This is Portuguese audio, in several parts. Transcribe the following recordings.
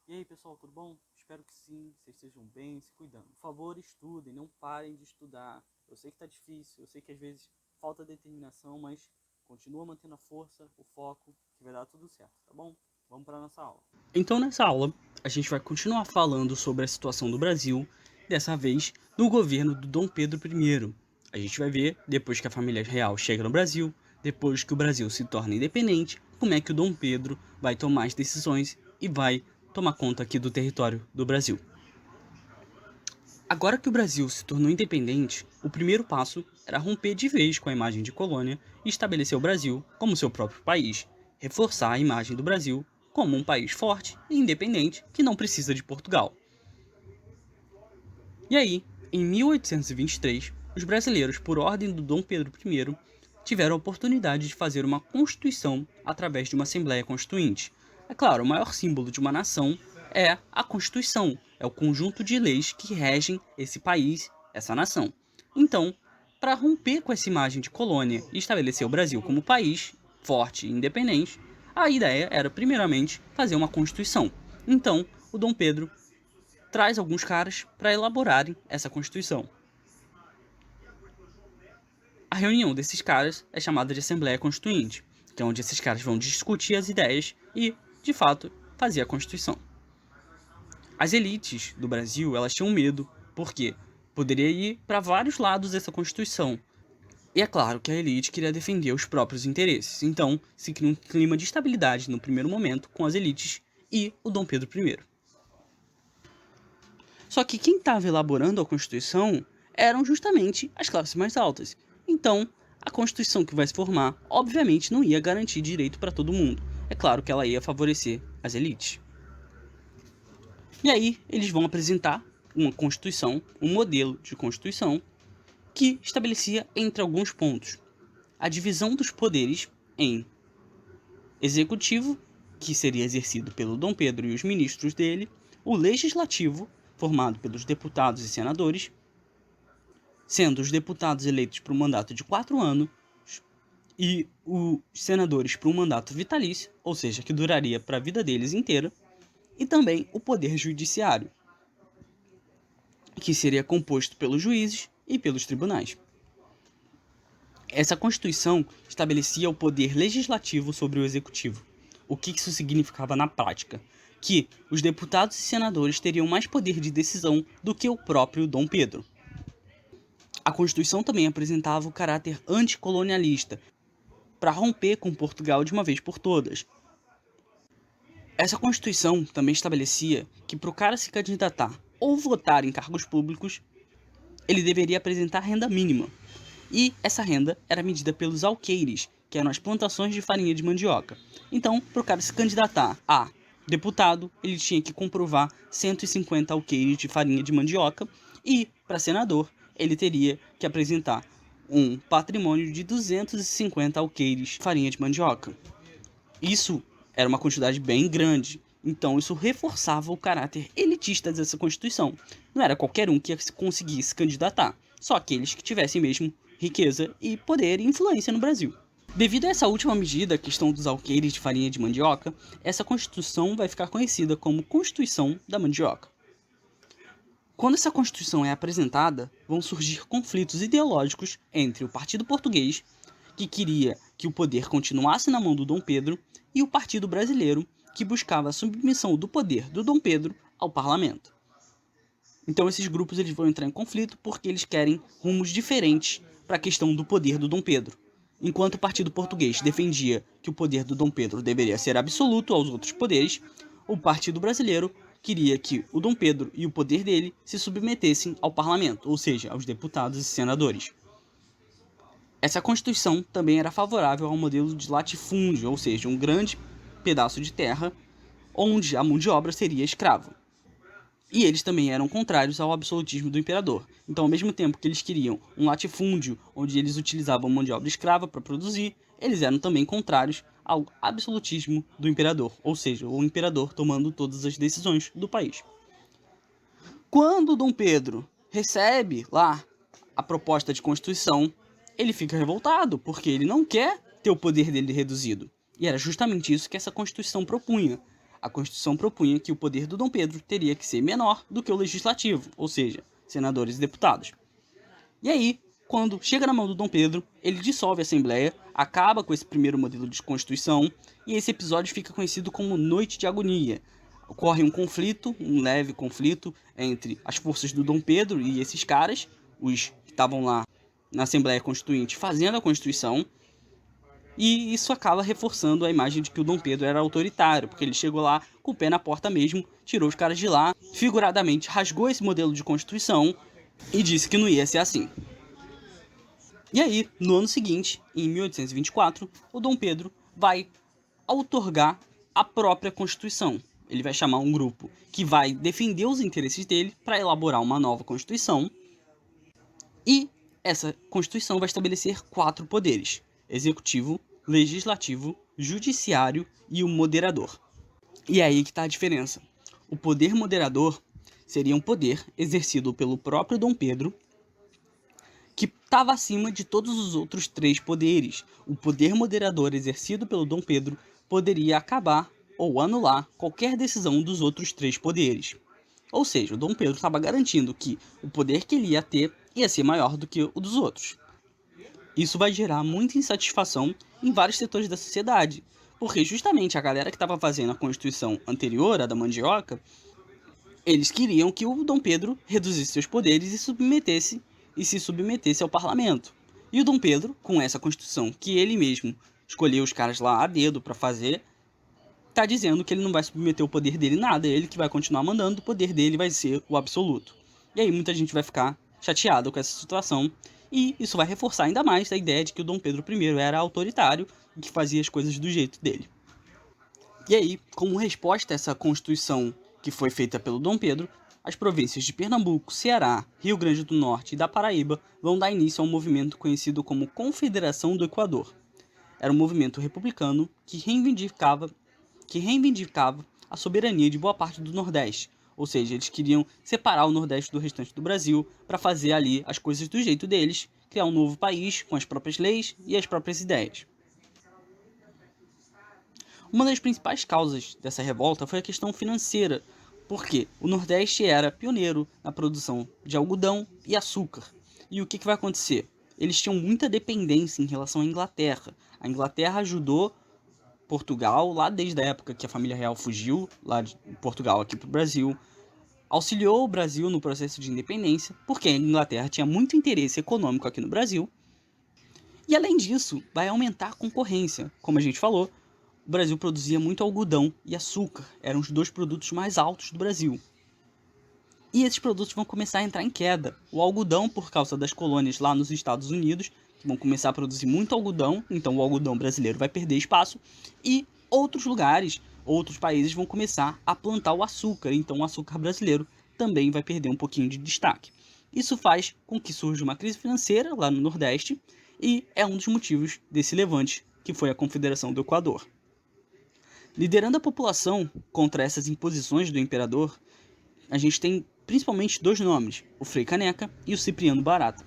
E aí pessoal, tudo bom? Espero que sim, vocês estejam bem, se cuidando. Por favor, estudem, não parem de estudar. Eu sei que tá difícil, eu sei que às vezes falta determinação, mas continua mantendo a força, o foco, que vai dar tudo certo, tá bom? Vamos para nossa aula. Então nessa aula, a gente vai continuar falando sobre a situação do Brasil, dessa vez no governo do Dom Pedro I. A gente vai ver, depois que a família real chega no Brasil, depois que o Brasil se torna independente, como é que o Dom Pedro vai tomar as decisões e vai tomar conta aqui do território do Brasil. Agora que o Brasil se tornou independente, o primeiro passo era romper de vez com a imagem de colônia e estabelecer o Brasil como seu próprio país, reforçar a imagem do Brasil como um país forte e independente que não precisa de Portugal. E aí, em 1823, os brasileiros, por ordem do Dom Pedro I, tiveram a oportunidade de fazer uma constituição através de uma Assembleia Constituinte. É claro, o maior símbolo de uma nação é a Constituição, é o conjunto de leis que regem esse país, essa nação. Então, para romper com essa imagem de colônia e estabelecer o Brasil como país forte e independente, a ideia era, primeiramente, fazer uma Constituição. Então, o Dom Pedro traz alguns caras para elaborarem essa Constituição. A reunião desses caras é chamada de Assembleia Constituinte, que é onde esses caras vão discutir as ideias e, de fato, fazer a Constituição. As elites do Brasil, elas tinham medo, porque poderia ir para vários lados essa Constituição. E é claro que a elite queria defender os próprios interesses, então se cria um clima de estabilidade no primeiro momento com as elites e o Dom Pedro I. Só que quem estava elaborando a Constituição eram justamente as classes mais altas. Então, a Constituição que vai se formar, obviamente, não ia garantir direito para todo mundo. É claro que ela ia favorecer as elites. E aí, eles vão apresentar uma Constituição, um modelo de Constituição, que estabelecia entre alguns pontos a divisão dos poderes em executivo, que seria exercido pelo Dom Pedro e os ministros dele, o legislativo, formado pelos deputados e senadores, sendo os deputados eleitos por um mandato de 4 anos e os senadores por um mandato vitalício, ou seja, que duraria para a vida deles inteira, e também o poder judiciário, que seria composto pelos juízes e pelos tribunais. Essa Constituição estabelecia o poder legislativo sobre o executivo. O que isso significava na prática? Que os deputados e senadores teriam mais poder de decisão do que o próprio Dom Pedro. A Constituição também apresentava o caráter anticolonialista, para romper com Portugal de uma vez por todas. Essa Constituição também estabelecia que para o cara se candidatar ou votar em cargos públicos, ele deveria apresentar renda mínima. E essa renda era medida pelos alqueires, que eram as plantações de farinha de mandioca. Então, para o cara se candidatar a deputado, ele tinha que comprovar 150 alqueires de farinha de mandioca, e para senador, ele teria que apresentar um patrimônio de 250 alqueires de farinha de mandioca. Isso era uma quantidade bem grande, então isso reforçava o caráter elitista dessa Constituição. Não era qualquer um que conseguisse se candidatar, só aqueles que tivessem mesmo riqueza e poder e influência no Brasil. Devido a essa última medida, a questão dos alqueires de farinha de mandioca, essa Constituição vai ficar conhecida como Constituição da Mandioca. Quando essa Constituição é apresentada, vão surgir conflitos ideológicos entre o Partido Português, que queria que o poder continuasse na mão do Dom Pedro, e o Partido Brasileiro, que buscava a submissão do poder do Dom Pedro ao parlamento. Então esses grupos eles vão entrar em conflito porque eles querem rumos diferentes para a questão do poder do Dom Pedro. Enquanto o Partido Português defendia que o poder do Dom Pedro deveria ser absoluto aos outros poderes, o Partido Brasileiro queria que o Dom Pedro e o poder dele se submetessem ao parlamento, ou seja, aos deputados e senadores. Essa Constituição também era favorável ao modelo de latifúndio, ou seja, um grande pedaço de terra onde a mão de obra seria escrava. E eles também eram contrários ao absolutismo do imperador. Então, ao mesmo tempo que eles queriam um latifúndio onde eles utilizavam mão de obra escrava para produzir, eles eram também contrários ao absolutismo do imperador, ou seja, o imperador tomando todas as decisões do país. Quando Dom Pedro recebe lá a proposta de Constituição, ele fica revoltado, porque ele não quer ter o poder dele reduzido. E era justamente isso que essa Constituição propunha. A Constituição propunha que o poder do Dom Pedro teria que ser menor do que o legislativo, ou seja, senadores e deputados. E aí, quando chega na mão do Dom Pedro, ele dissolve a Assembleia, acaba com esse primeiro modelo de Constituição, e esse episódio fica conhecido como Noite de Agonia. Ocorre um conflito, um leve conflito, entre as forças do Dom Pedro e esses caras, os que estavam lá na Assembleia Constituinte fazendo a Constituição, e isso acaba reforçando a imagem de que o Dom Pedro era autoritário, porque ele chegou lá com o pé na porta mesmo, tirou os caras de lá, figuradamente rasgou esse modelo de Constituição e disse que não ia ser assim. E aí, no ano seguinte, em 1824, o Dom Pedro vai outorgar a própria Constituição. Ele vai chamar um grupo que vai defender os interesses dele para elaborar uma nova Constituição. E essa Constituição vai estabelecer 4 poderes: executivo, legislativo, judiciário e o moderador. E é aí que está a diferença. O poder moderador seria um poder exercido pelo próprio Dom Pedro, que estava acima de todos os outros 3 poderes. O poder moderador exercido pelo Dom Pedro poderia acabar ou anular qualquer decisão dos outros 3 poderes. Ou seja, o Dom Pedro estava garantindo que o poder que ele ia ter ia ser maior do que o dos outros. Isso vai gerar muita insatisfação em vários setores da sociedade, porque justamente a galera que estava fazendo a Constituição anterior, a da Mandioca, eles queriam que o Dom Pedro reduzisse seus poderes e se submetesse ao parlamento. E o Dom Pedro, com essa Constituição que ele mesmo escolheu os caras lá a dedo para fazer, tá dizendo que ele não vai submeter o poder dele nada, é ele que vai continuar mandando, o poder dele vai ser o absoluto. E aí muita gente vai ficar chateada com essa situação, e isso vai reforçar ainda mais a ideia de que o Dom Pedro I era autoritário e que fazia as coisas do jeito dele. E aí, como resposta a essa Constituição que foi feita pelo Dom Pedro, as províncias de Pernambuco, Ceará, Rio Grande do Norte e da Paraíba vão dar início a um movimento conhecido como Confederação do Equador. Era um movimento republicano que reivindicava a soberania de boa parte do Nordeste, ou seja, eles queriam separar o Nordeste do restante do Brasil para fazer ali as coisas do jeito deles, criar um novo país com as próprias leis e as próprias ideias. Uma das principais causas dessa revolta foi a questão financeira, porque o Nordeste era pioneiro na produção de algodão e açúcar. E o que vai acontecer? Eles tinham muita dependência em relação à Inglaterra. A Inglaterra ajudou Portugal, lá desde a época que a família real fugiu lá de Portugal aqui para o Brasil, auxiliou o Brasil no processo de independência, porque a Inglaterra tinha muito interesse econômico aqui no Brasil, e além disso, vai aumentar a concorrência. Como a gente falou, o Brasil produzia muito algodão e açúcar, eram os 2 produtos mais altos do Brasil. E esses produtos vão começar a entrar em queda. O algodão, por causa das colônias lá nos Estados Unidos, que vão começar a produzir muito algodão, então o algodão brasileiro vai perder espaço, e outros lugares, outros países vão começar a plantar o açúcar, então o açúcar brasileiro também vai perder um pouquinho de destaque. Isso faz com que surja uma crise financeira lá no Nordeste, e é um dos motivos desse levante, que foi a Confederação do Equador. Liderando a população contra essas imposições do imperador, a gente tem principalmente 2 nomes, o Frei Caneca e o Cipriano Barata.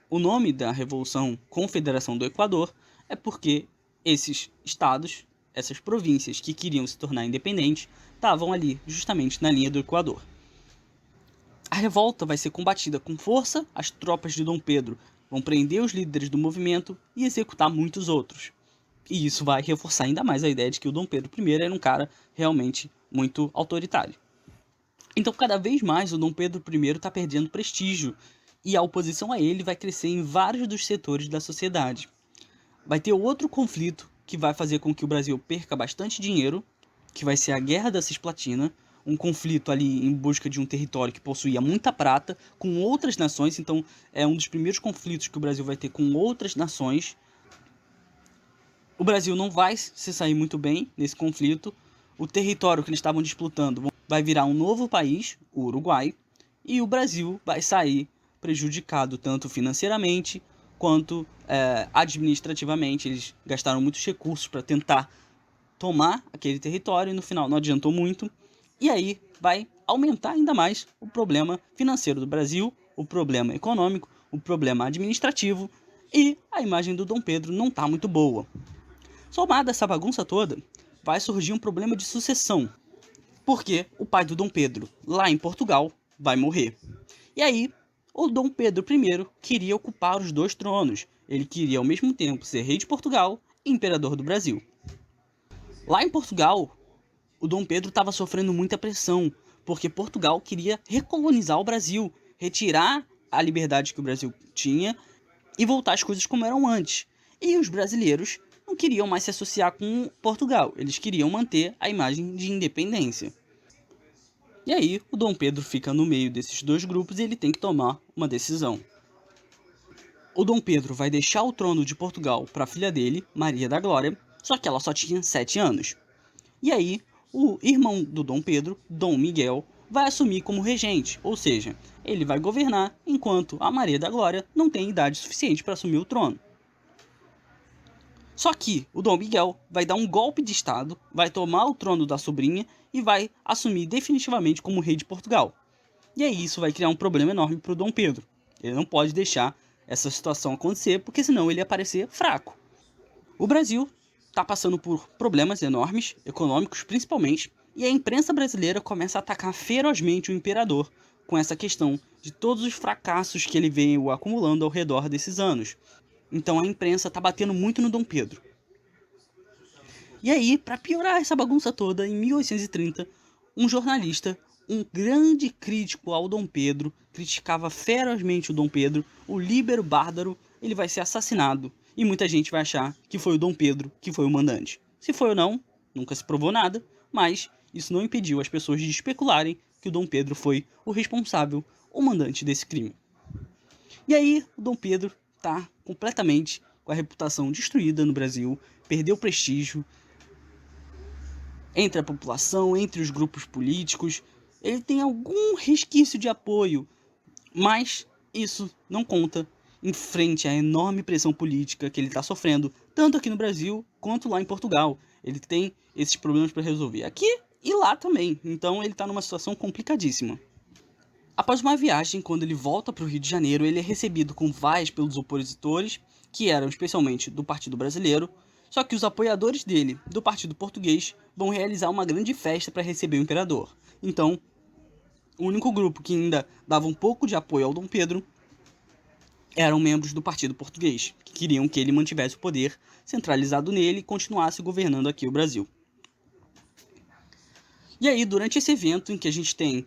O nome da Revolução Confederação do Equador é porque esses estados, essas províncias que queriam se tornar independentes, estavam ali justamente na linha do Equador. A revolta vai ser combatida com força, as tropas de Dom Pedro vão prender os líderes do movimento e executar muitos outros. E isso vai reforçar ainda mais a ideia de que o Dom Pedro I era um cara realmente muito autoritário. Então, cada vez mais, o Dom Pedro I está perdendo prestígio, e a oposição a ele vai crescer em vários dos setores da sociedade. Vai ter outro conflito que vai fazer com que o Brasil perca bastante dinheiro, que vai ser a Guerra da Cisplatina, um conflito ali em busca de um território que possuía muita prata com outras nações, então é um dos primeiros conflitos que o Brasil vai ter com outras nações. O Brasil não vai se sair muito bem nesse conflito, o território que eles estavam disputando vai virar um novo país, o Uruguai, e o Brasil vai sair prejudicado tanto financeiramente quanto administrativamente. Eles gastaram muitos recursos para tentar tomar aquele território e no final não adiantou muito. E aí vai aumentar ainda mais o problema financeiro do Brasil, o problema econômico, o problema administrativo, e a imagem do Dom Pedro não está muito boa. Somada essa bagunça toda, vai surgir um problema de sucessão, porque o pai do Dom Pedro, lá em Portugal, vai morrer. E aí, o Dom Pedro I queria ocupar os dois tronos. Ele queria ao mesmo tempo ser rei de Portugal e imperador do Brasil. Lá em Portugal, o Dom Pedro estava sofrendo muita pressão, porque Portugal queria recolonizar o Brasil, retirar a liberdade que o Brasil tinha e voltar as coisas como eram antes. E os brasileiros não queriam mais se associar com Portugal, eles queriam manter a imagem de independência. E aí, o Dom Pedro fica no meio desses dois grupos e ele tem que tomar uma decisão. O Dom Pedro vai deixar o trono de Portugal para a filha dele, Maria da Glória, só que ela só tinha 7 anos. E aí, o irmão do Dom Pedro, Dom Miguel, vai assumir como regente, ou seja, ele vai governar enquanto a Maria da Glória não tem idade suficiente para assumir o trono. Só que o Dom Miguel vai dar um golpe de estado, vai tomar o trono da sobrinha e vai assumir definitivamente como rei de Portugal. E aí isso vai criar um problema enorme para o Dom Pedro. Ele não pode deixar essa situação acontecer, porque senão ele ia parecer fraco. O Brasil está passando por problemas enormes, econômicos principalmente, e a imprensa brasileira começa a atacar ferozmente o imperador com essa questão de todos os fracassos que ele veio acumulando ao redor desses anos. Então a imprensa está batendo muito no Dom Pedro. E aí, para piorar essa bagunça toda, em 1830, um jornalista, um grande crítico ao Dom Pedro, criticava ferozmente o Dom Pedro, o Líbero Bárdaro, ele vai ser assassinado. E muita gente vai achar que foi o Dom Pedro que foi o mandante. Se foi ou não, nunca se provou nada, mas isso não impediu as pessoas de especularem que o Dom Pedro foi o responsável, o mandante desse crime. E aí, o Dom Pedro tá completamente com a reputação destruída no Brasil, perdeu prestígio entre a população, entre os grupos políticos. Ele tem algum resquício de apoio, mas isso não conta em frente à enorme pressão política que ele está sofrendo, tanto aqui no Brasil quanto lá em Portugal. Ele tem esses problemas para resolver aqui e lá também, então ele está numa situação complicadíssima. Após uma viagem, quando ele volta para o Rio de Janeiro, ele é recebido com vaias pelos opositores, que eram especialmente do Partido Brasileiro, só que os apoiadores dele, do Partido Português, vão realizar uma grande festa para receber o imperador. Então, o único grupo que ainda dava um pouco de apoio ao Dom Pedro eram membros do Partido Português, que queriam que ele mantivesse o poder centralizado nele e continuasse governando aqui o Brasil. E aí, durante esse evento em que a gente tem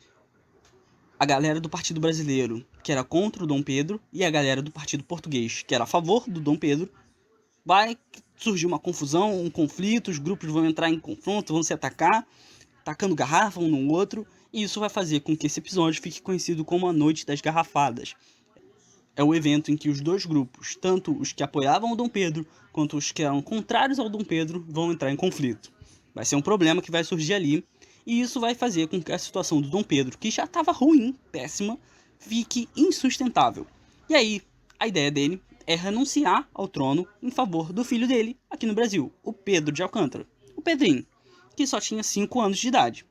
a galera do Partido Brasileiro, que era contra o Dom Pedro, e a galera do Partido Português, que era a favor do Dom Pedro, vai surgir uma confusão, um conflito, os grupos vão entrar em confronto, vão se atacar, tacando garrafa um no outro, e isso vai fazer com que esse episódio fique conhecido como a Noite das Garrafadas. É o evento em que os dois grupos, tanto os que apoiavam o Dom Pedro, quanto os que eram contrários ao Dom Pedro, vão entrar em conflito. Vai ser um problema que vai surgir ali, e isso vai fazer com que a situação do Dom Pedro, que já estava ruim, péssima, fique insustentável. E aí, a ideia dele é renunciar ao trono em favor do filho dele aqui no Brasil, o Pedro de Alcântara, o Pedrinho, que só tinha 5 anos de idade.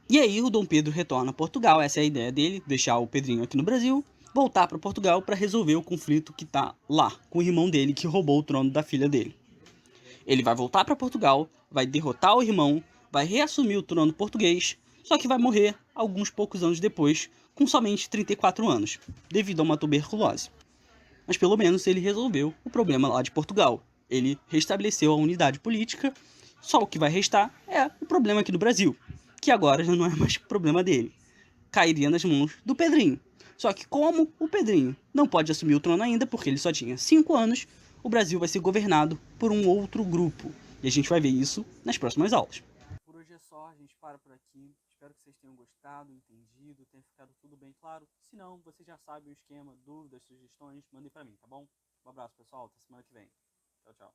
E aí o Dom Pedro retorna a Portugal, essa é a ideia dele, deixar o Pedrinho aqui no Brasil, voltar para Portugal para resolver o conflito que está lá com o irmão dele que roubou o trono da filha dele. Ele vai voltar para Portugal, vai derrotar o irmão, vai reassumir o trono português, só que vai morrer alguns poucos anos depois, com somente 34 anos, devido a uma tuberculose. Mas pelo menos ele resolveu o problema lá de Portugal. Ele restabeleceu a unidade política, só o que vai restar é o problema aqui no Brasil, que agora já não é mais problema dele. Cairia nas mãos do Pedrinho. Só que como o Pedrinho não pode assumir o trono ainda, porque ele só tinha 5 anos, o Brasil vai ser governado por um outro grupo. E a gente vai ver isso nas próximas aulas. Por hoje é só, a gente para por aqui. Espero que vocês tenham gostado, entendido, tenha ficado tudo bem claro. Se não, vocês já sabem o esquema, dúvidas, sugestões, mandem pra mim, tá bom? Um abraço, pessoal. Até semana que vem. Tchau, tchau.